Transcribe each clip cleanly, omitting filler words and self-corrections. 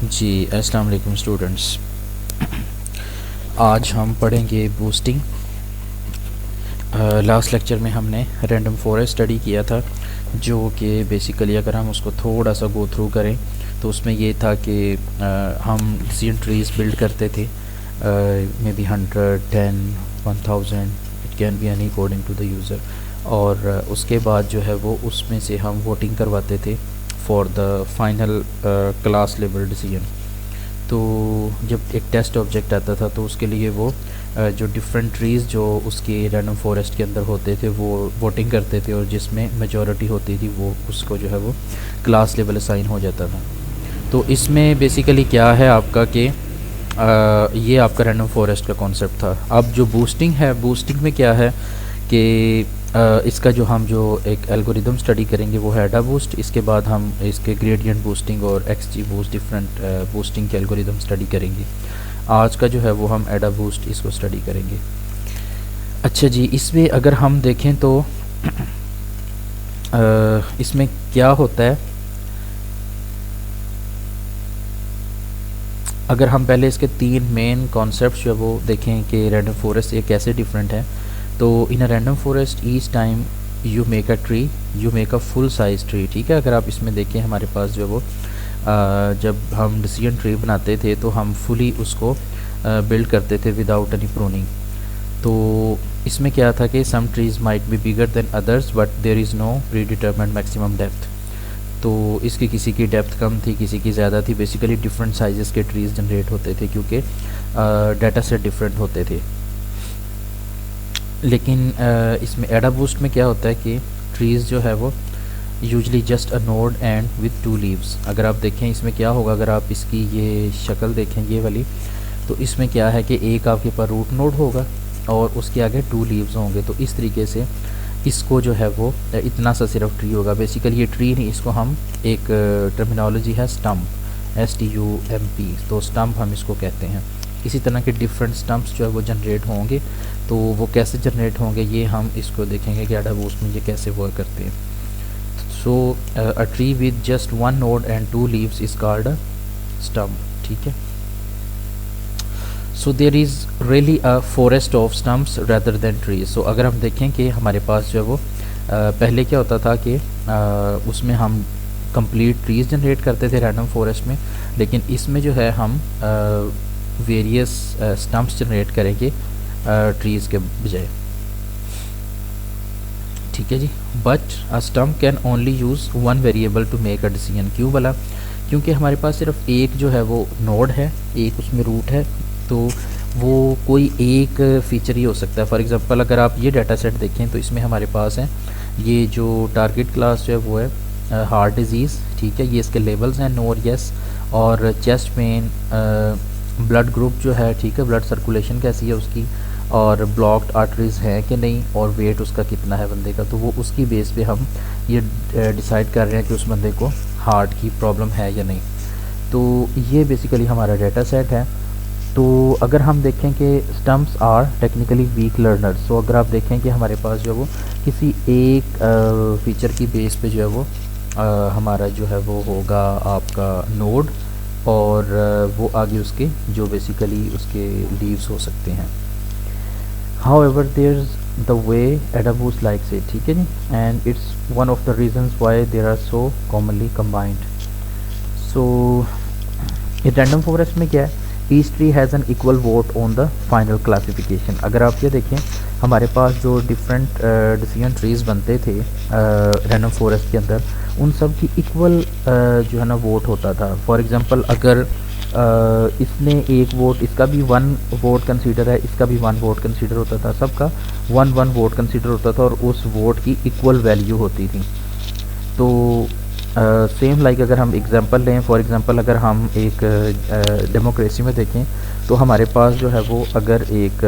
जी अस्सलाम वालेकुम स्टूडेंट्स। आज हम पढ़ेंगे बूस्टिंग। लास्ट लेक्चर में हमने रैंडम फॉरेस्ट स्टडी किया था, जो कि बेसिकली अगर हम उसको थोड़ा सा गो थ्रू करें तो उसमें ये था कि हम डिसीजन ट्रीज़ बिल्ड करते थे, maybe 100, 10, 1000, it can be any according to the user. और उसके बाद जो है वो उसमें से हम वोटिंग करवाते थे for the final class level decision. तो जब एक टेस्ट ऑब्जेक्ट आता था तो उसके लिए वो जो डिफरेंट ट्रीज़ जो उसके रैंडम फॉरेस्ट के अंदर होते थे वो वोटिंग करते थे, और जिसमें मेजॉरिटी होती थी वो उसको जो है वो क्लास लेवल असाइन हो जाता था। तो इसमें बेसिकली क्या है आपका कि ये आपका रैंडम फॉरेस्ट का कॉन्सेप्ट था। अब जो बूस्टिंग है, बूस्टिंग में क्या है कि इसका जो हम जो एक एल्गोरिदम स्टडी करेंगे वो है एडा बूस्ट। इसके बाद हम इसके ग्रेडियंट बूस्टिंग और एक्सजी बूस्ट डिफरेंट बूस्टिंग के एल्गोरिदम स्टडी करेंगे। आज का जो है वो हम एडा बूस्ट इसको स्टडी करेंगे। अच्छा जी, इसमें अगर हम देखें तो इसमें क्या होता है, अगर हम पहले इसके तीन मेन कॉन्सेप्ट्स जो वो देखें कि रैंडम फॉरेस्ट ये कैसे डिफरेंट है। तो in a random forest each time you make a tree, you make a full size tree. ठीक है, अगर आप इसमें देखें हमारे पास जो वो जब हम डिसीजन ट्री बनाते थे तो हम फुली उसको बिल्ड करते थे विदाउट एनी प्रूनिंग। तो इसमें क्या था कि some trees might be bigger than others but there is no predetermined maximum depth. तो इसकी किसी की डेप्थ कम थी, किसी की ज़्यादा थी। बेसिकली डिफरेंट साइज़ के ट्रीज़ जनरेट होते थे क्योंकि डाटा सेट डिफरेंट होते थे। लेकिन इसमें एडा बूस्ट में क्या होता है कि ट्रीज़ जो है वो usually just a node and with 2 leaves. अगर आप देखें इसमें क्या होगा, अगर आप इसकी ये शक्ल देखें ये वाली, तो इसमें क्या है कि एक आपके पास रूट नोड होगा और उसके आगे 2 लीव्स होंगे। तो इस तरीके से इसको जो है वो इतना सा सिर्फ ट्री होगा। बेसिकली ये ट्री नहीं, इसको हम एक टर्मिनोलॉजी है स्टम्प, STUMP, तो स्टम्प हम इसको कहते हैं। इसी तरह के डिफरेंट स्टम्प्स जो है वो जनरेट होंगे। तो वो कैसे जनरेट होंगे ये हम इसको देखेंगे कि एडा बूस्ट में ये कैसे वर्क करते हैं। So a tree with just 1 node and 2 leaves is called a stump. ठीक है, so there is really a forest of stumps rather than trees. सो अगर हम देखें कि हमारे पास जो है वो पहले क्या होता था कि उसमें हम कंप्लीट ट्रीज़ जनरेट करते थे रैंडम फॉरेस्ट में, लेकिन इसमें जो है हम वेरियस स्टम्प्स जनरेट करेंगे ट्रीज़ के बजाय। ठीक है जी, but a stump can only use 1 variable to make a decision. क्यों बोला? क्योंकि हमारे पास सिर्फ एक जो है वो नोड है, एक उसमें रूट है, तो वो कोई एक फ़ीचर ही हो सकता है। फॉर एग्जांपल अगर आप ये डाटा सेट देखें तो इसमें हमारे पास है ये जो टारगेट क्लास जो है वो है हार्ट डिज़ीज़। ठीक है, ये इसके लेबल्स हैं नो और येस, और चेस्ट पेन, ब्लड ग्रुप जो है, ठीक है, ब्लड सर्कुलेशन कैसी है उसकी, और ब्लॉक्ड आर्टरीज़ हैं कि नहीं, और वेट उसका कितना है बंदे का। तो वो उसकी बेस पे हम ये डिसाइड कर रहे हैं कि उस बंदे को हार्ट की प्रॉब्लम है या नहीं। तो ये बेसिकली हमारा डाटा सेट है। तो अगर हम देखें कि stumps are technically weak learners, तो अगर आप देखें कि हमारे पास जो है वो किसी एक फीचर की बेस पे जो है वो हमारा जो है वो होगा आपका नोड, और वो आगे उसके जो बेसिकली उसके लीव्स हो सकते हैं। However, there's the way Ada Boost likes it, ठीक है जी, and it's one of the reasons why they are so commonly combined. So, ये random forest में क्या है? Each tree has an equal vote on the final classification. अगर आप ये देखें हमारे पास जो different decision trees बनते थे random forest के अंदर, उन सब की equal जो है ना वोट होता था। फॉर एग्ज़ाम्पल अगर इसने एक वोट, इसका भी 1 वोट कंसीडर है, इसका भी 1 वोट कंसीडर होता था, सबका 1 वोट कंसीडर होता था, और उस वोट की इक्वल वैल्यू होती थी। तो सेम लाइक अगर हम एग्जांपल लें, फॉर एग्जांपल अगर हम एक डेमोक्रेसी में देखें तो हमारे पास जो है वो अगर एक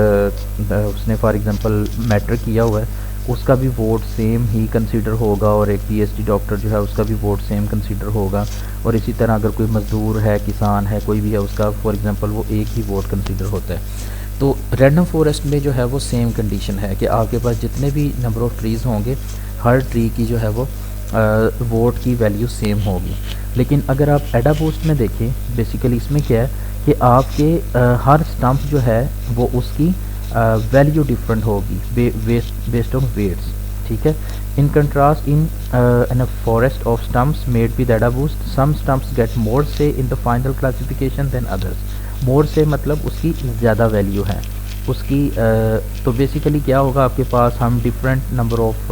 उसने फॉर एग्जांपल मैटर किया हुआ है, उसका भी वोट सेम ही कंसीडर होगा, और एक PhD डॉक्टर जो है उसका भी वोट सेम कंसीडर होगा। और इसी तरह अगर कोई मज़दूर है, किसान है, कोई भी है, उसका फॉर एग्जांपल वो एक ही वोट कंसीडर होता है। तो रैंडम फॉरेस्ट में जो है वो सेम कंडीशन है कि आपके पास जितने भी नंबर ऑफ़ ट्रीज़ होंगे, हर ट्री की जो है वो वोट की वैल्यू सेम होगी। लेकिन अगर आप एडाबूस्ट में देखें, बेसिकली इसमें क्या है कि आपके हर स्टम्प जो है वो उसकी वैल्यू डिफरेंट होगी बेस्ड ऑन वेट्स, ठीक है। In contrast in a forest of stumps made with AdaBoost some stumps get more say in the final classification than others. More say मतलब उसकी ज़्यादा वैल्यू है उसकी। तो बेसिकली क्या होगा, आपके पास हम different number of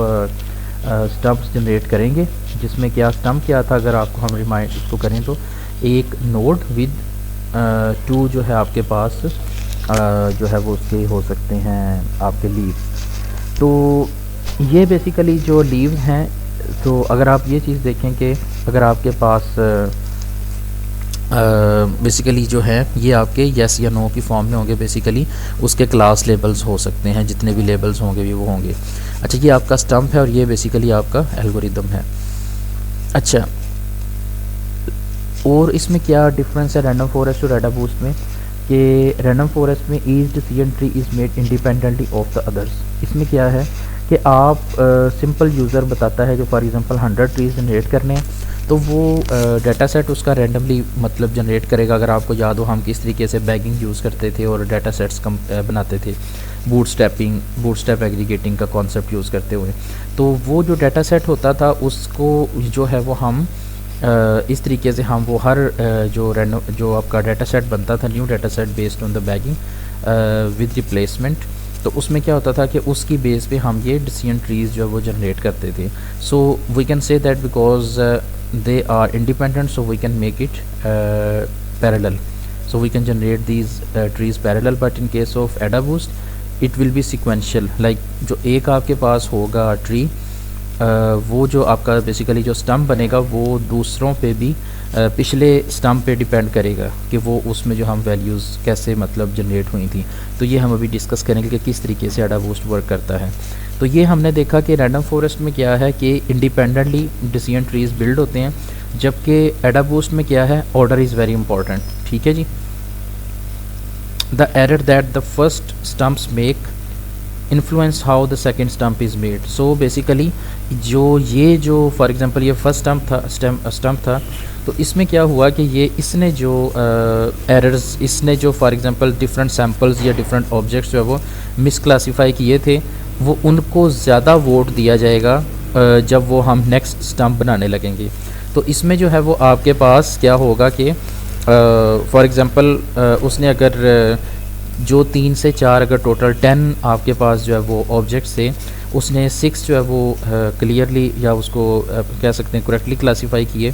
stumps generate करेंगे, जिसमें क्या स्टम्प क्या था, अगर आपको हम रिमाइंड इसको करें तो एक नोड विद 2 जो है आपके पास जो है वो उसके हो सकते हैं आपके लीव्स। तो ये बेसिकली जो लीव्स हैं, तो अगर आप ये चीज़ देखें कि अगर आपके पास बेसिकली जो है ये आपके येस या नो की फॉर्म में होंगे, बेसिकली उसके क्लास लेबल्स हो सकते हैं, जितने भी लेबल्स होंगे भी वो होंगे। अच्छा, ये आपका स्टम्प है और ये बेसिकली आपका एल्गोरिदम है। अच्छा, और इसमें क्या डिफरेंस है रैंडम फॉरेस्ट और एडाबूस्ट में, कि रैंडम फॉरेस्ट में each decision tree is made independently of the others. इसमें क्या है कि आप सिंपल यूज़र बताता है जो फॉर एग्जांपल 100 ट्रीज जनरेट करने हैं, तो वो डाटा सेट उसका रैंडमली मतलब जनरेट करेगा। अगर आपको याद हो हम किस तरीके से बैगिंग यूज़ करते थे और डाटा सेट्स बनाते थे बूटस्ट्रैप एग्रीगेटिंग का कॉन्सेप्ट यूज़ करते हुए, तो वो जो डाटा सेट होता था उसको जो है वो हम इस तरीके से हम वो हर जो आपका डाटा सेट बनता था, new data set based on the bagging with replacement, तो उसमें क्या होता था कि उसकी बेस पे हम ये डिसीजन ट्रीज़ जो है वो जनरेट करते थे। So we can say that because they are independent, so we can make it parallel, so we can generate these trees parallel. But in case of AdaBoost it will be sequential, like जो एक आपके पास होगा tree, वो जो आपका basically जो stump बनेगा वो दूसरों पे भी पिछले स्टम्प पे डिपेंड करेगा कि वो उसमें जो हम वैल्यूज़ कैसे मतलब जनरेट हुई थी। तो ये हम अभी डिस्कस करेंगे कि किस तरीके से एडाबूस्ट वर्क करता है। तो ये हमने देखा कि रैंडम फॉरेस्ट में क्या है कि इंडिपेंडेंटली डिसीजन ट्रीज़ बिल्ड होते हैं, जबकि एडाबूस्ट में क्या है, ऑर्डर इज़ वेरी इंपॉर्टेंट, ठीक है जी। The error that the first stumps make influence how the second stump is made. So basically जो फॉर एग्जांपल ये फर्स्ट स्टम्प था, तो इसमें क्या हुआ कि इसने जो एरर्स इसने जो फॉर एग्जांपल डिफरेंट सैम्पल्स या डिफरेंट ऑब्जेक्ट्स जो है वो मिसक्लासीफाई किए थे, वो उनको ज़्यादा वोट दिया जाएगा जब वो हम नेक्स्ट स्टम्प बनाने लगेंगे। तो इसमें जो है वो आपके पास क्या होगा कि फॉर एग्जांपल उसने अगर जो 3 से 4 अगर टोटल 10 आपके पास जो है वो ऑब्जेक्ट्स थे, उसने 6 जो है वो क्लियरली या उसको कह सकते हैं करेक्टली क्लासीफाई किए,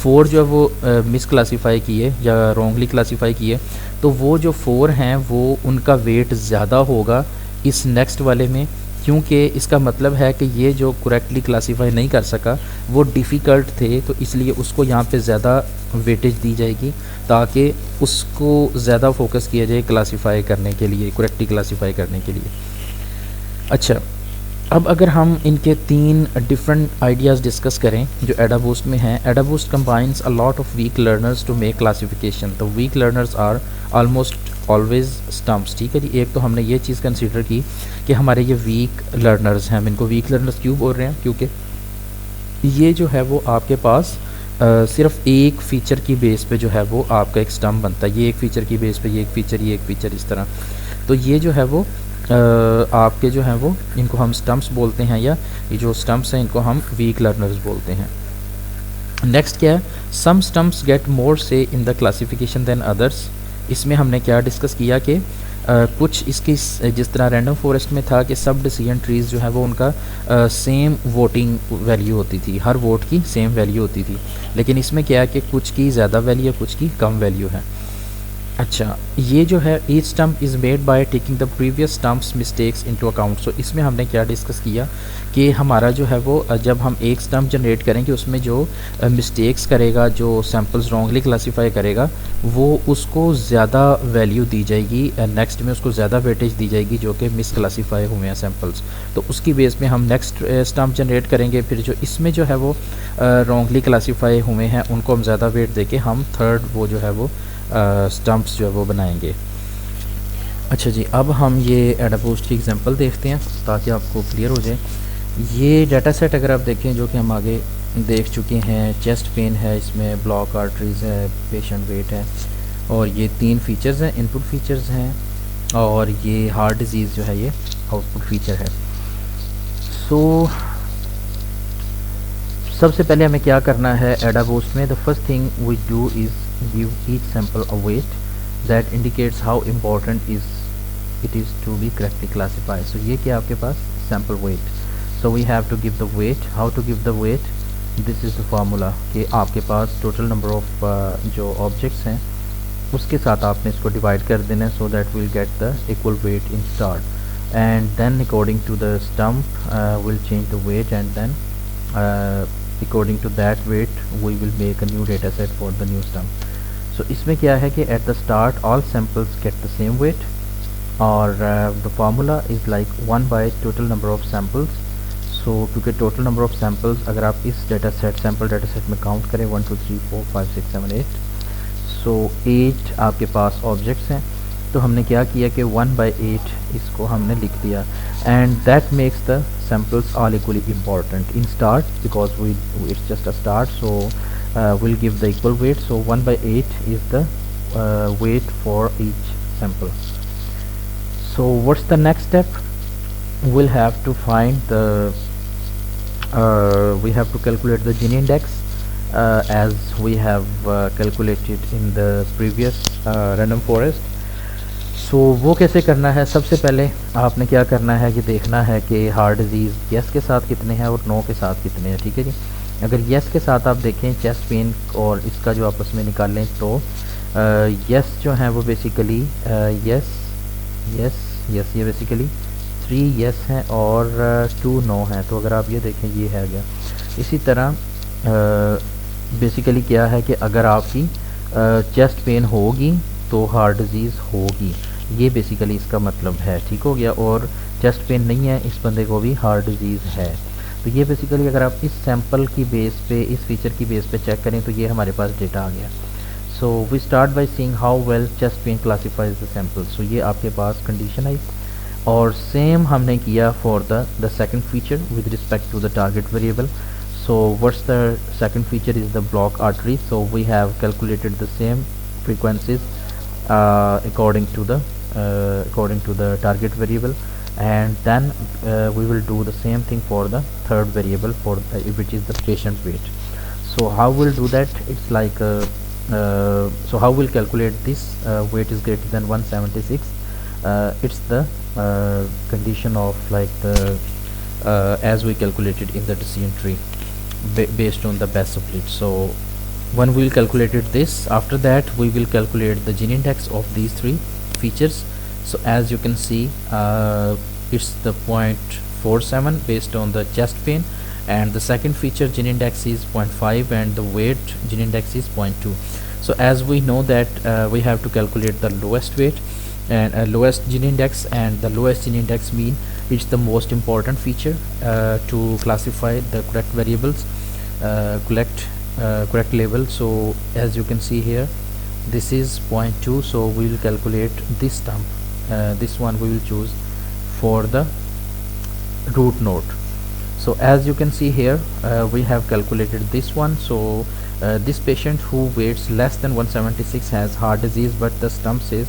4 जो है वो मिस क्लासीफाई किए या रॉन्गली क्लासीफाई किए, तो वो जो 4 हैं वो उनका वेट ज़्यादा होगा इस नेक्स्ट वाले में, क्योंकि इसका मतलब है कि ये जो करेक्टली क्लासीफाई नहीं कर सका वो डिफ़िकल्ट थे, तो इसलिए उसको यहाँ पे ज़्यादा वेटेज दी जाएगी ताकि उसको ज़्यादा फोकस किया जाए क्लासीफाई करने के लिए, करेक्टली क्लासीफाई करने के लिए। अच्छा, अब अगर हम इनके 3 डिफरेंट आइडियाज़ डिस्कस करें जो एडाबूस्ट में हैं। AdaBoost combines a lot of weak learners to make classification. तो weak learners are almost always stumps, ठीक है जी। एक तो हमने ये चीज़ कंसीडर की कि हमारे ये वीक लर्नर्स हैं। हम इनको वीक लर्नर्स क्यों बोल रहे हैं, क्योंकि ये जो है वो आपके पास सिर्फ एक फ़ीचर की बेस पे जो है वो आपका एक स्टम्प बनता है। ये एक फ़ीचर की बेस पे ये एक फ़ीचर इस तरह। तो ये जो है वो आपके जो हैं वो इनको हम स्टम्प्स बोलते हैं, या ये जो स्टम्प्स हैं इनको हम वीक लर्नर्स बोलते हैं। नेक्स्ट क्या है, सम stumps get more say in the classification than others. इसमें हमने क्या डिस्कस किया कि कुछ इसकी जिस तरह रैंडम फॉरेस्ट में था कि सब डिसीजन ट्रीज़ जो है वो उनका सेम वोटिंग वैल्यू होती थी, हर वोट की सेम वैल्यू होती थी। लेकिन इसमें क्या है कि कुछ की ज़्यादा वैल्यू है, कुछ की कम वैल्यू है। अच्छा, ये जो है each stump is made by taking the previous stump's mistakes into account. So इसमें हमने क्या डिस्कस किया कि हमारा जो है वो जब हम एक स्टम्प जनरेट करेंगे उसमें जो मिस्टेक्स करेगा, जो सैम्पल्स रॉन्गली क्लासीफाई करेगा, वो उसको ज़्यादा वैल्यू दी जाएगी, नेक्स्ट में उसको ज़्यादा वेटेज दी जाएगी जो कि मिस क्लासीफाई हुए हैं सैम्पल्स। तो उसकी बेस में हम नेक्स्ट स्टम्प जनरेट करेंगे, फिर जो इसमें जो है वो रॉन्गली क्लासीफाई हुए हैं उनको हम ज़्यादा वेट देके हम थर्ड वो जो है वो स्टम्प्स जो है वो बनाएंगे। अच्छा जी, अब हम ये एडाबूस्ट की एग्जांपल देखते हैं ताकि आपको क्लियर हो जाए। ये डाटा सेट अगर आप देखें जो कि हम आगे देख चुके हैं, चेस्ट पेन है, इसमें ब्लॉक आर्टरीज़ है, पेशेंट वेट है, और ये 3 फीचर्स हैं, इनपुट फीचर्स हैं, और ये हार्ट डिजीज़ जो है ये आउटपुट फीचर है। सो सबसे पहले हमें क्या करना है AdaBoost में, the first thing we do is give each sample a weight that indicates how important it is to be correctly classified. So ये क्या आपके पास sample weight, so we have to give the weight, how to give the weight, this is the formula कि आपके पास total number of जो objects हैं उसके साथ आपने इसको डिवाइड कर देना है, so that will get the equal weight in start, and then according to the stump will change the weight, and then according to that weight we will make a new data set for the new stump. So इसमें क्या है कि at the start all samples get the same weight, और the formula is like 1 by total number of samples. So क्योंकि total number of samples अगर आप इस data set sample data set में count करें 1 2 3 4 5 6 7 8, so 8 आपके पास objects हैं, तो हमने क्या किया कि 1 by 8 इसको हमने लिख दिया, and that makes the samples all equally important in start because it's just a start, so we'll give the equal weight, so 1 by 8 is the weight for each sample. So what's the next step? We'll have to find the we have to calculate the Gini index as we have calculated in the previous random forest. तो वो कैसे करना है, सबसे पहले आपने क्या करना है कि देखना है कि हार्ट डिजीज़ येस के साथ कितने हैं और नो के साथ कितने हैं, ठीक है जी। अगर येस के साथ आप देखें चेस्ट पेन और इसका जो आपस में निकालें, तो येस जो है वो बेसिकली येस येस येस ये बेसिकली 3 येस हैं और 2 नो हैं, तो अगर आप ये देखें ये है गया। इसी तरह बेसिकली क्या है कि अगर आपकी चेस्ट पेन होगी तो हार्ट डिजीज़ होगी, ये बेसिकली इसका मतलब है, ठीक हो गया। और चेस्ट पेन नहीं है, इस बंदे को भी हार्ट डिजीज़ है, तो ये बेसिकली अगर आप इस सैंपल की बेस पे, इस फीचर की बेस पे चेक करें तो ये हमारे पास डेटा आ गया। So we start by seeing how well chest pain classifies the sample, so ये आपके पास कंडीशन आई, और सेम हमने किया for the second feature with respect to the target variable. So what's the second feature is the block artery, so we have calculated the same frequencies according to the target variable, and then we will do the same thing for the third variable for which is the patient weight. So how we'll do that, it's like so how we'll calculate this weight is greater than 176, it's the condition of like the as we calculated in the decision tree based on the best split. So when we will calculate this, after that we will calculate the Gini index of these 3 features. So as you can see it's the 0.47 based on the chest pain, and the second feature Gini index is 0.5 and the weight Gini index is 0.2. So as we know that we have to calculate the lowest weight and lowest Gini index, and the lowest Gini index mean it's the most important feature to classify the correct variables, correct level. So as you can see here this is 0.2, so we will calculate this stump, this one we will choose for the root node. So as you can see here we have calculated this one. So this patient who weighs less than 176 has heart disease, but the stump says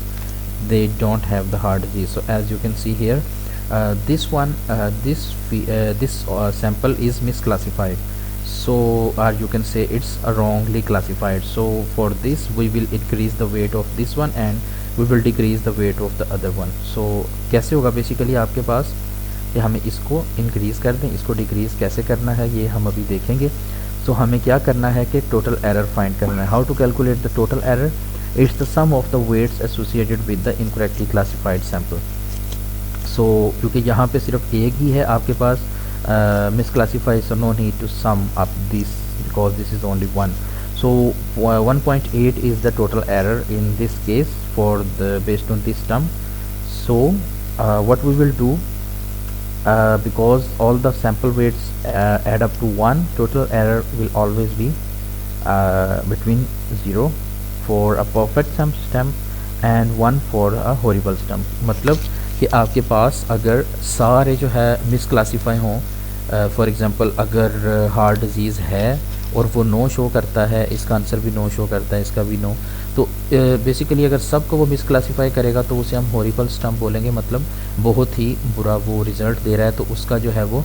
they don't have the heart disease. So as you can see here this one this sample is misclassified, so or you can say it's wrongly classified. So for this we will increase the weight of this one and we will decrease the weight of the other one. So कैसे होगा basically आपके पास कि हमें इसको increase कर दें, इसको decrease कैसे करना है ये हम अभी देखेंगे। तो हमें क्या करना है कि टोटल एरर फाइंड करना है। How to calculate the total error, it's the sum of the weights associated with the incorrectly classified sample. So क्योंकि यहाँ पे सिर्फ एक ही है आपके पास misclassify, so no need to sum up this because this is only one. So 1.8 is the total error in this case for the based on this term. So what we will do, because all the sample weights add up to 1, total error will always be between 0 for a perfect stump and 1 for a horrible stump। मतलब कि आपके पास अगर सारे जो है मिसक्लासीफाई हों for example अगर heart disease है और वो नो शो करता है, इसका आंसर भी नो शो करता है, इसका भी नो, तो बेसिकली अगर सबको वो मिसक्लासीफाई करेगा तो उसे हम हॉरिबल स्टम्प बोलेंगे, मतलब बहुत ही बुरा वो रिज़ल्ट दे रहा है, तो उसका जो है वो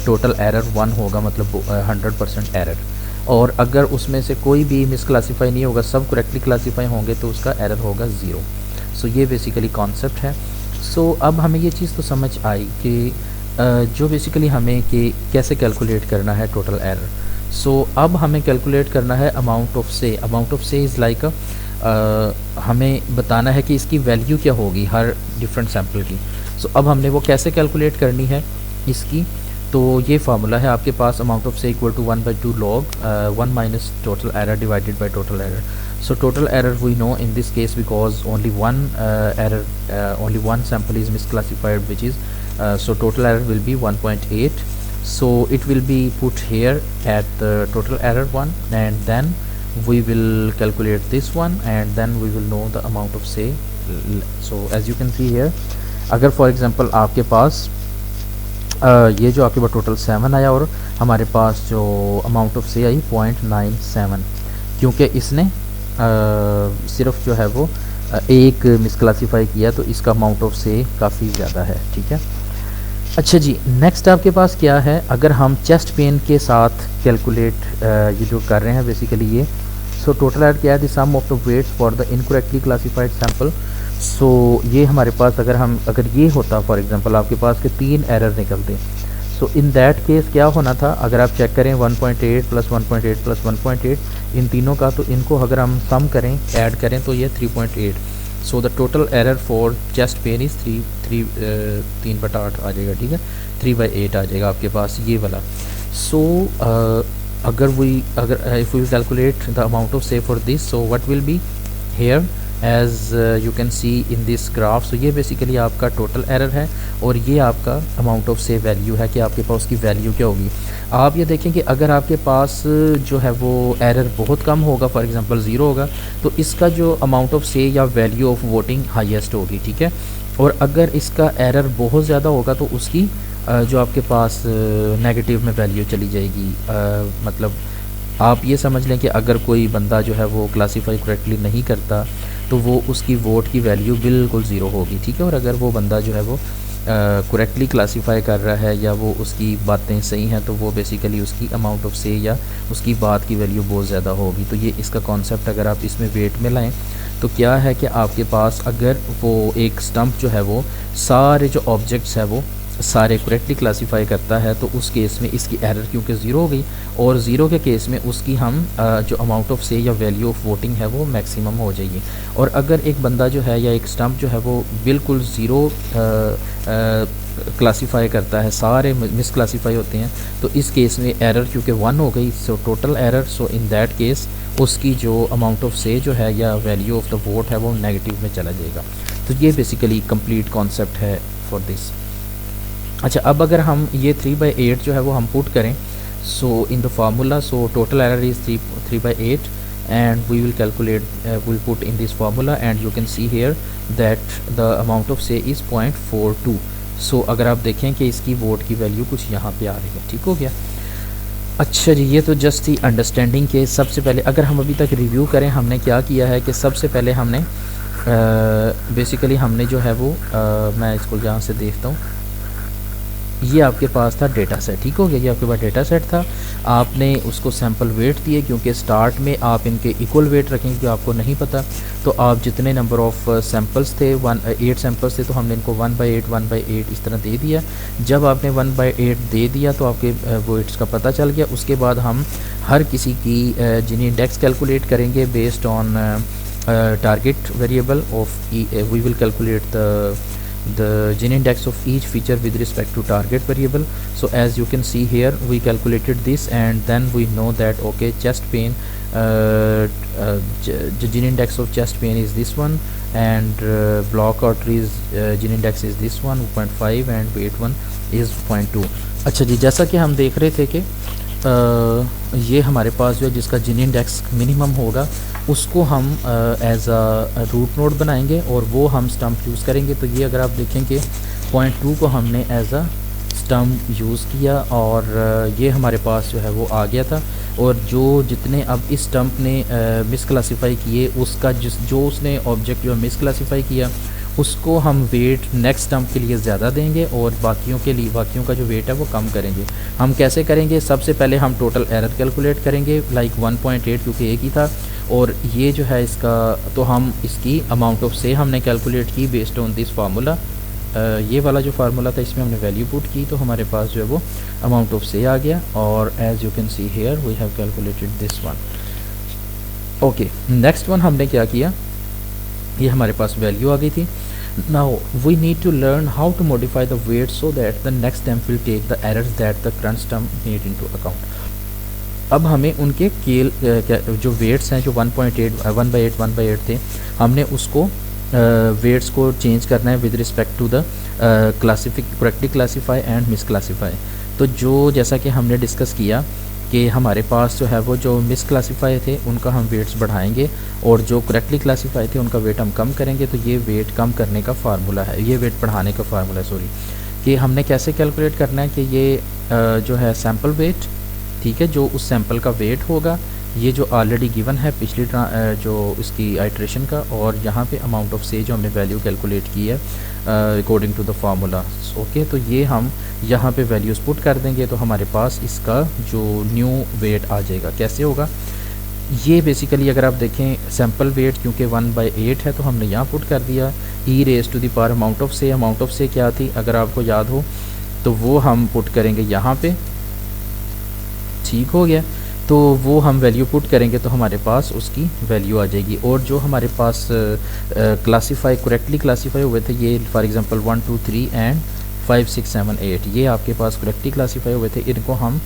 टोटल एरर 1 होगा, मतलब 100% एरर। और अगर उसमें से कोई भी मिसक्लासीफाई नहीं होगा, सब करेक्टली क्लासीफाई होंगे, तो उसका एरर होगा 0। सो ये बेसिकली कॉन्सेप्ट है। सो अब हमें ये चीज़ तो समझ आई कि जो बेसिकली हमें कि कैसे कैलकुलेट करना है टोटल एरर। सो अब हमें कैलकुलेट करना है अमाउंट ऑफ से। Amount of say is like हमें बताना है कि इसकी वैल्यू क्या होगी हर डिफरेंट सैम्पल की। सो अब हमने वो कैसे कैलकुलेट करनी है इसकी, तो ये फार्मूला है आपके पास, amount of say equal to 1/2 log 1 minus total error divided by total error. So total error we know in this case because only one only one sample is misclassified, which is so total error will be 1.8. So it will be put here at the total error one, and then we will calculate this one, and then we will know the amount of say. So as you can see here, अगर for example आपके पास ये जो आपके पास total 7 आया और हमारे पास जो अमाउंट ऑफ से आई 0.97, क्योंकि इसने सिर्फ जो है वो एक मिसक्लासीफाई किया, तो इसका अमाउंट ऑफ से काफ़ी ज़्यादा है। ठीक है, अच्छा जी, नेक्स्ट आपके पास क्या है, अगर हम चेस्ट पेन के साथ कैलकुलेट ये जो कर रहे हैं बेसिकली ये, सो टोटल एरर क्या है, the sum of the weights for the incorrectly classified sample. So ये हमारे पास अगर ये होता फॉर एग्जांपल आपके पास के 3 एरर निकलते, सो इन दैट केस क्या होना था, अगर आप चेक करें 1.8 प्लस 1.8 प्लस 1.8 इन तीनों का, तो इनको अगर हम सम करें, ऐड करें, तो ये 3.8। So the total error for chest pain is 3/8 आ जाएगा। ठीक है, 3/8 आ जाएगा आपके पास ये वाला। सो अगर if we calculate the amount of say for this, so what will be here as you can see in this graph. So ये बेसिकली आपका टोटल एरर है और ये आपका अमाउंट ऑफ से वैल्यू है कि आपके पास उसकी वैल्यू क्या होगी। आप ये देखें कि अगर आपके पास जो है वो एरर बहुत कम होगा, फॉर एग्जांपल 0 होगा, तो इसका जो अमाउंट ऑफ से या वैल्यू ऑफ वोटिंग हाईएस्ट होगी। ठीक है, और अगर इसका एरर बहुत ज़्यादा होगा तो उसकी जो आपके पास नेगेटिव में वैल्यू चली जाएगी। मतलब आप ये समझ लें कि अगर कोई बंदा जो है वो क्लासीफाई करेक्टली नहीं करता, तो वो उसकी वोट की वैल्यू बिल्कुल 0 होगी। ठीक है, और अगर वो बंदा जो है वो करेक्टली क्लासीफाई कर रहा है या वो उसकी बातें सही हैं, तो वो बेसिकली उसकी अमाउंट ऑफ से या उसकी बात की वैल्यू बहुत ज़्यादा होगी। तो ये इसका कॉन्सेप्ट अगर आप इसमें वेट में लाएं, तो क्या है कि आपके पास अगर वो एक स्टम्प जो है वो सारे जो ऑब्जेक्ट्स है वो सारे करेक्टली क्लासीफाई करता है, तो उस केस में इसकी एरर क्योंकि 0 हो गई, और 0 के केस में उसकी हम जो अमाउंट ऑफ से या वैल्यू ऑफ वोटिंग है वो मैक्सिमम हो जाएगी। और अगर एक बंदा जो है या एक स्टम्प जो है वो बिल्कुल 0 क्लासीफाई करता है, सारे मिस क्लासीफाई होते हैं, तो इस केस में एरर क्योंकि 1 हो गई, सो total error, so in that case उसकी जो अमाउंट ऑफ से जो है या वैल्यू ऑफ द वोट है वो नेगेटिव में चला जाएगा। तो ये बेसिकली कंप्लीट कॉन्सेप्ट है फॉर दिस। अच्छा, अब अगर हम ये 3/8 जो है वो हम पुट करें, so in the formula, so total error is 3/8 and we will calculate, will put in this formula, and you can see here that the amount of say is 0.42। So अगर आप देखें कि इसकी वोट की value कुछ यहाँ पे आ रही है। ठीक हो गया। अच्छा जी, ये तो जस्ट थी अंडरस्टैंडिंग के। सबसे पहले अगर हम अभी तक रिव्यू करें, हमने क्या किया है कि सबसे पहले हमने बेसिकली हमने जो है वो मैं इसको यहाँ से देखता हूँ, ये आपके पास था डेटा सेट। ठीक हो गया, ये आपके पास डेटा सेट था, आपने उसको सैम्पल वेट दिए, क्योंकि स्टार्ट में आप इनके इक्वल वेट रखेंगे क्योंकि आपको नहीं पता, तो आप जितने नंबर ऑफ़ सैम्पल्स थे 8 सैम्पल्स थे, तो हमने इनको 1/8 इस तरह दे दिया। जब आपने 1/8 दे दिया तो आपके वेट्स का पता चल गया। उसके बाद हम हर किसी की जिनी इंडेक्स कैलकुलेट करेंगे based on target variable of we will calculate the Gini index of each feature with respect to target variable. So as you can see here, we calculated this, and then we know that okay, chest pain, the Gini index of chest pain is this one, and block arteries Gini index is this one 0.5 and weight one is 0.2। अच्छा जी, जैसा कि हम देख रहे थे कि ये हमारे पास जो है जिसका Gini इंडेक्स मिनिमम होगा उसको हम एज अ रूट नोड बनाएंगे और वो हम स्टम्प यूज़ करेंगे। तो ये अगर आप देखें कि 0.2 को हमने एज अ स्टम यूज़ किया और ये हमारे पास जो है वो आ गया था। और जो जितने अब इस स्टम्प ने मिसक्लासीफाई किए उसका जो उसने ऑब्जेक्ट जो मिसक्लासीफाई किया उसको हम वेट नेक्स्ट स्टम्प के लिए ज़्यादा देंगे और बाकियों के लिए बाकियों का जो वेट है वो कम करेंगे। हम कैसे करेंगे? सबसे पहले हम टोटल एरर कैलकुलेट करेंगे लाइक 1.8 क्योंकि एक ही था, और ये जो है इसका तो हम इसकी अमाउंट ऑफ से हमने कैलकुलेट की बेस्ड ऑन दिस फार्मूला। ये वाला जो फार्मूला था इसमें हमने वैल्यू पुट की तो हमारे पास जो है वो अमाउंट ऑफ से आ गया। और as you can see here we have calculated this one. Okay, next one हमने क्या किया, ये हमारे पास वैल्यू आ गई थी। Now we need to learn how to modify the weight so that the next stump will take the errors that the current stump made into account. अब हमें उनके केल जो वेट्स हैं जो 1.8 1/8 थे, हमने उसको वेट्स को चेंज करना है with respect to the correctly classify and misclassify. तो जो जैसा कि हमने डिस्कस किया कि हमारे पास जो है वो जो मिसक्लासीफाई थे उनका हम वेट्स बढ़ाएंगे और जो करेक्टली क्लासीफाई थे उनका वेट हम कम करेंगे। तो ये वेट कम करने का फार्मूला है, ये वेट बढ़ाने का फार्मूला है, सॉरी, कि हमने कैसे कैलकुलेट करना है कि ये जो है सैम्पल वेट, ठीक है, जो उस सैम्पल का वेट होगा, ये जो ऑलरेडी गिवन है पिछली जो इसकी आइट्रेशन का, और यहाँ पे अमाउंट ऑफ से जो हमने वैल्यू कैलकुलेट की है according to the formula. Okay, तो ये हम यहाँ पे वैल्यूज़ पुट कर देंगे तो हमारे पास इसका जो न्यू वेट आ जाएगा। कैसे होगा ये? बेसिकली अगर आप देखें सैम्पल वेट क्योंकि 1/8 है तो हमने यहाँ पुट कर दिया e⁻⁴ अमाउंट ऑफ से। अमाउंट ऑफ से क्या थी अगर आपको याद हो तो वो हम पुट करेंगे यहाँ पे, ठीक हो गया। तो वो हम वैल्यू पुट करेंगे तो हमारे पास उसकी वैल्यू आ जाएगी। और जो हमारे पास करेक्टली क्लासीफाई हुए थे, ये फॉर एग्जांपल 1 2 3 एंड 5 6 7 8 ये आपके पास करेक्टली क्लासीफाई हुए थे, इनको हम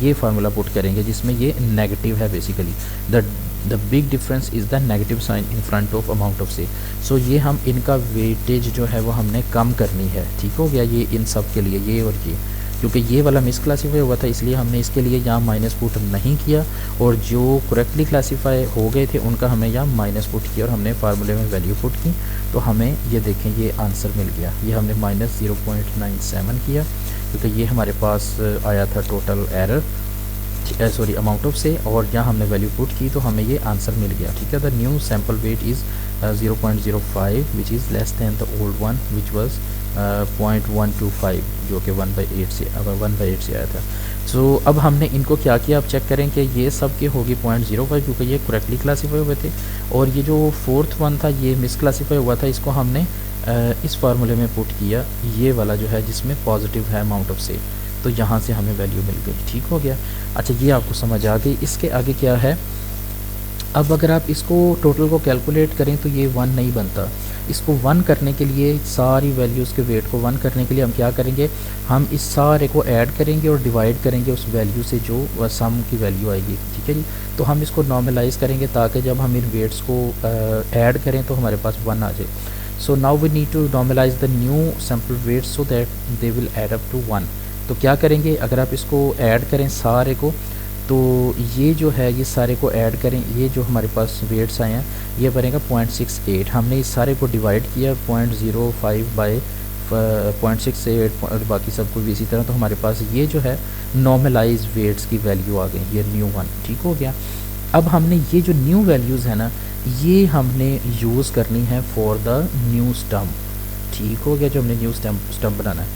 ये फार्मूला पुट करेंगे जिसमें ये नेगेटिव है। Basically the big difference is the negative sign in front of amount of say. So ये हम इनका वेटेज जो है वो हमने कम करनी है, ठीक हो गया। ये इन सब के लिए ये और ये, क्योंकि ये वाला मिसक्लासीफाई हुआ था इसलिए हमने इसके लिए यहाँ माइनस पुट नहीं किया, और जो करेक्टली क्लासीफाई हो गए थे उनका हमें यहाँ माइनस पुट किया और हमने फार्मूले में वैल्यू पुट की। तो हमें ये देखें ये आंसर मिल गया। ये हमने -0.97 किया क्योंकि ये हमारे पास आया था total error, sorry amount of से, और यहाँ हमने वैल्यू पुट की तो हमें ये आंसर मिल गया, ठीक है। The new sample weight is 0.05 which is less than the old one which was 0.125 जो कि 1/8 से आया था। सो अब हमने इनको क्या किया, अब चेक करें कि ये सब के होगी 0.05 क्योंकि ये करेक्टली क्लासीफाई हुए थे, और ये जो फोर्थ वन था ये मिसक्लासीफाई हुआ था, इसको हमने इस फार्मूले में पुट किया, ये वाला जो है जिसमें पॉजिटिव है अमाउंट ऑफ से, तो यहाँ से हमें वैल्यू मिल गई, ठीक हो गया। अच्छा, ये आपको समझ आ गई। इसके आगे क्या है, अब अगर आप इसको टोटल को कैलकुलेट करें तो ये 1 नहीं बनता। इसको 1 करने के लिए, सारी वैल्यूज़ के वेट को 1 करने के लिए हम क्या करेंगे, हम इस सारे को ऐड करेंगे और डिवाइड करेंगे उस वैल्यू से जो सम की वैल्यू आएगी, ठीक है जी। तो हम इसको नॉर्मलाइज करेंगे ताकि जब हम इन वेट्स को ऐड करें तो हमारे पास 1 आ जाए। So now we need to normalise the new sample weights so that they will add up to 1। तो क्या करेंगे, अगर आप इसको ऐड करें सारे को, तो ये जो है ये सारे को ऐड करें, ये जो हमारे पास वेट्स आए हैं ये बनेगा 0.68। हमने इस सारे को डिवाइड किया 0.05 बाई 0.68 और बाकी सबको भी इसी तरह, तो हमारे पास ये जो है नॉर्मलाइज वेट्स की वैल्यू आ गई, ये न्यू वन, ठीक हो गया। अब हमने ये जो न्यू वैल्यूज़ है ना, ये हमने यूज़ करनी है फॉर द न्यू स्टम्प, ठीक हो गया। जो हमने न्यू स्टम्प बनाना है,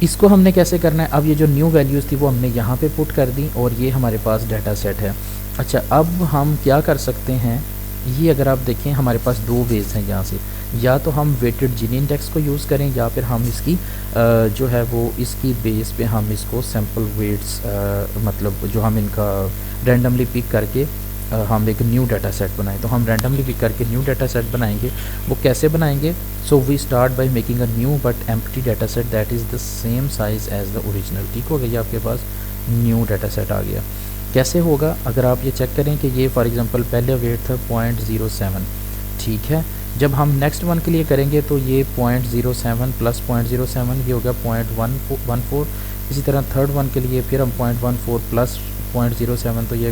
इसको हमने कैसे करना है, अब ये जो न्यू वैल्यूज़ थी वो हमने यहाँ पे पुट कर दी और ये हमारे पास डाटा सेट है। अच्छा, अब हम क्या कर सकते हैं, ये अगर आप देखें हमारे पास 2 वेज हैं यहाँ से, या तो हम वेटेड जीनी इंडेक्स को यूज़ करें या फिर हम इसकी जो है वो इसकी बेस पे हम इसको सैम्पल वेट्स मतलब जो हम इनका रैंडमली पिक करके हम एक न्यू डाटा सेट बनाएं। तो हम रैंडमली पिक करके न्यू डाटा सेट बनाएंगे। वो कैसे बनाएंगे, so we start by making a new but empty data set that is the same size as the original, ठीक हो गया। ये आपके पास न्यू डाटा सेट आ गया। कैसे होगा, अगर आप ये चेक करें कि ये फॉर एग्जांपल पहले वेट था 0.07, ठीक है। जब हम नेक्स्ट वन के लिए करेंगे तो ये 0.07 प्लस 0.07 ये हो गया 0.14। इसी तरह थर्ड वन के लिए फिर हम 0.14 प्लस 0.07 तो ये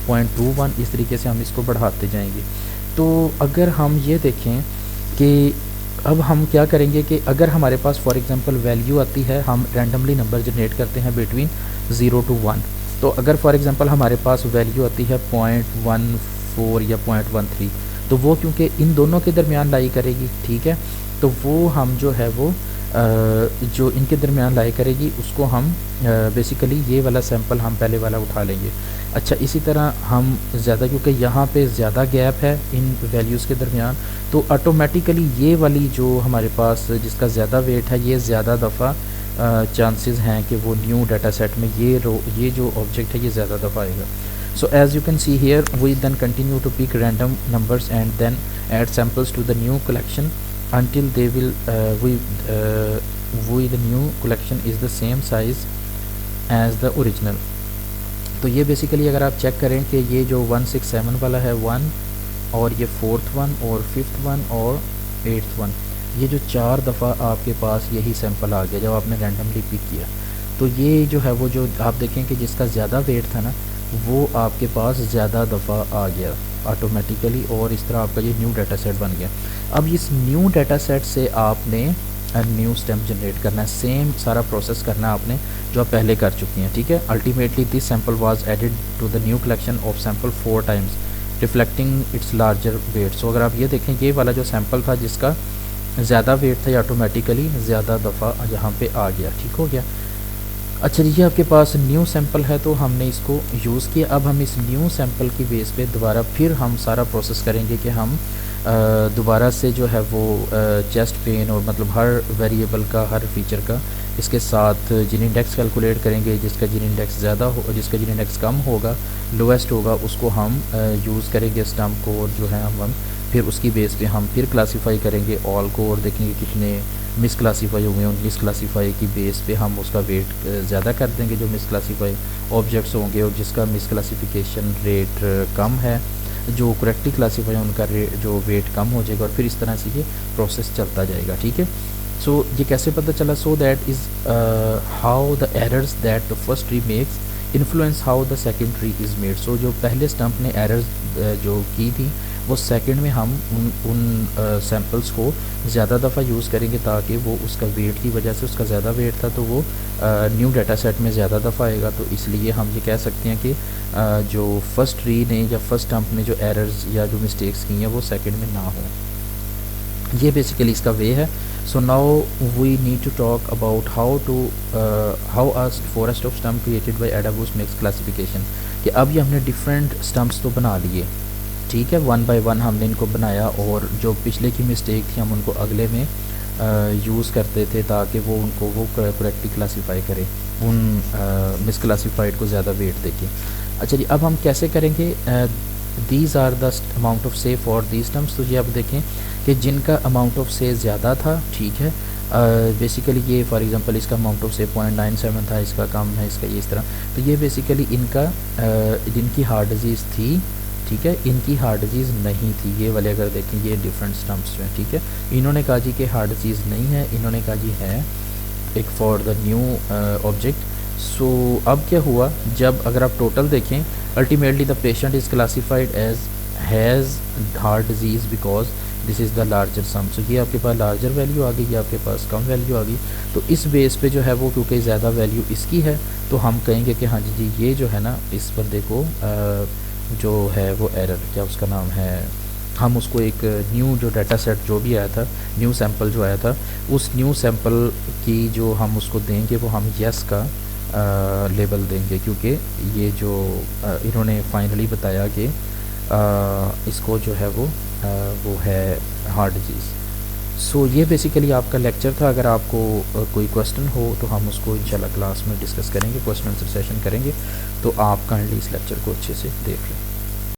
0.21। इस तरीके से हम इसको बढ़ाते जाएंगे। तो अगर हम ये देखें कि अब हम क्या करेंगे कि अगर हमारे पास फॉर एग्जांपल वैल्यू आती है, हम रैंडमली नंबर जनरेट करते हैं बिटवीन 0 to 1। तो अगर फॉर एग्जांपल हमारे पास वैल्यू आती है 0.14 या 0.13, तो वो क्योंकि इन दोनों के दरमियान लाई करेगी, ठीक है, तो वो हम जो है वो जो इनके दरमियान लाई करेगी उसको हम बेसिकली ये वाला सैंपल हम पहले वाला उठा लेंगे। अच्छा, इसी तरह हम ज़्यादा, क्योंकि यहाँ पे ज़्यादा गैप है इन वैल्यूज़ के दरमियान, तो ऑटोमेटिकली ये वाली जो हमारे पास जिसका ज़्यादा वेट है, ये ज़्यादा दफ़ा चांसेस हैं कि वो न्यू डाटा सेट में ये जो ऑब्जेक्ट है ये ज़्यादा दफ़ा आएगा। So as you can see here, we then continue to pick random numbers and then add samples to the new collection until they will the new collection is the same size as the original। तो ये basically अगर आप check करें कि ये जो 167 वाला है 1, और ये 4th वन और 5th वन और 8th वन, ये जो 4 दफ़ा आपके पास यही सैंपल आ गया जब आपने रैंडमली पिक किया। तो ये जो है वो जो आप देखें कि जिसका ज़्यादा वेट था ना, वो आपके पास ज़्यादा दफ़ा आ गया ऑटोमेटिकली, और इस तरह आपका ये न्यू डाटा सेट बन गया। अब इस न्यू डाटा सेट से आपने न्यू स्टेम जनरेट करना है, सेम सारा प्रोसेस करना है आपने जो आप पहले कर चुकी हैं, ठीक है। Ultimately this sample was added to the new collection of sample 4 times reflecting its larger weight. So अगर आप ये देखें, ये वाला जो सैम्पल था जिसका ज़्यादा वेट था, ये ऑटोमेटिकली ज़्यादा दफ़ा यहाँ पे आ गया, ठीक हो गया। अच्छा जी, ये आपके पास न्यू सैंपल है तो हमने इसको यूज़ किया। अब हम इस न्यू सैंपल की बेस पे दोबारा फिर हम सारा प्रोसेस करेंगे कि हम दोबारा से जो है वो चेस्ट पेन और मतलब हर वेरिएबल का, हर फीचर का इसके साथ जिन इंडेक्स कैलकुलेट करेंगे, जिसका जिन इंडेक्स ज़्यादा हो, जिसका जिन इंडेक्स कम होगा, लोएस्ट होगा, उसको हम यूज़ करेंगे स्टम्प को, और जो है हम फिर उसकी बेस पे हम फिर क्लासीफाई करेंगे ऑल को, और देखेंगे कितने मिस क्लासीफाई हुए हैं। उन मिस क्लासीफाई की बेस पे हम उसका वेट ज़्यादा कर देंगे जो मिस क्लासीफाई ऑब्जेक्ट्स होंगे, और जिसका मिस क्लासीफिकेशन रेट कम है, जो करेक्टली क्लासीफाई है उनका जो वेट कम हो जाएगा, और फिर इस तरह से ये प्रोसेस चलता जाएगा, ठीक है। सो ये कैसे पता चला? So that is how the errors that the first tree makes influence how the second tree is made. So जो पहले स्टम्प ने एरर्स जो की थी, वो सेकंड में हम उन सैम्पल्स को ज़्यादा दफ़ा यूज़ करेंगे ताकि वो उसका वेट की वजह से, उसका ज़्यादा वेट था तो वो न्यू डाटा सेट में ज़्यादा दफ़ा आएगा। तो इसलिए हम ये कह सकते हैं कि जो फर्स्ट ट्री ने या फर्स्ट स्टम्प ने जो एरर्स या जो मिस्टेक्स की हैं वो सेकंड में ना हो। ये बेसिकली इसका वे है। So now we need to talk about how a forest of stump created by AdaBoost makes classification. कि अब ये हमने डिफरेंट स्टम्प्स तो बना लिए, ठीक है, 1 बाय 1 हमने इनको बनाया, और जो पिछले की मिस्टेक थी हम उनको अगले में यूज़ करते थे ताकि वो उनको वो करेक्टली क्लासीफाई करे, उन मिसक्लासीफाइड को ज़्यादा वेट देके। अच्छा जी, अब हम कैसे करेंगे? These are the amount of say for these stumps. तो ये अब देखें कि जिनका अमाउंट ऑफ से ज़्यादा था, ठीक है, बेसिकली ये फॉर एग्जांपल इसका अमाउंट ऑफ से 0.97 था, इसका कम है, इसका ये इस तरह। तो ये बेसिकली इनका जिनकी हार्ट डिजीज़ थी, ठीक है, इनकी हार्ट डिजीज़ नहीं थी। ये वाले अगर देखें, ये डिफरेंट स्टम्प्स जो हैं, ठीक है, इन्होंने कहा जी कि हार्ट डिजीज़ नहीं है, इन्होंने कहा जी है एक for the new object. So अब क्या हुआ, जब अगर आप टोटल देखें, ultimately the patient is classified as has heart disease because this is the larger sum. So ये आपके पास लार्जर वैल्यू आ गई, ये आपके पास कम वैल्यू आ गई। तो इस बेस पे जो है वो, क्योंकि ज़्यादा वैल्यू इसकी है, तो हम कहेंगे कि हाँ जी ये जो है ना, इस बंदे को जो है वो एरर, क्या उसका नाम है, हम उसको एक न्यू जो डाटा सेट जो भी आया था, न्यू सैंपल जो आया था, उस न्यू सैंपल की जो हम उसको देंगे वो हम यस का लेबल देंगे, क्योंकि ये जो इन्होंने फाइनली बताया कि इसको जो है वो है हार्ट डिजीज़। सो ये बेसिकली आपका लेक्चर था। अगर आपको कोई क्वेश्चन हो तो हम उसको इंशाल्लाह क्लास में डिस्कस करेंगे, क्वेश्चन आंसर सेशन करेंगे, तो आप काइंडली इस लेक्चर को अच्छे से देख लें।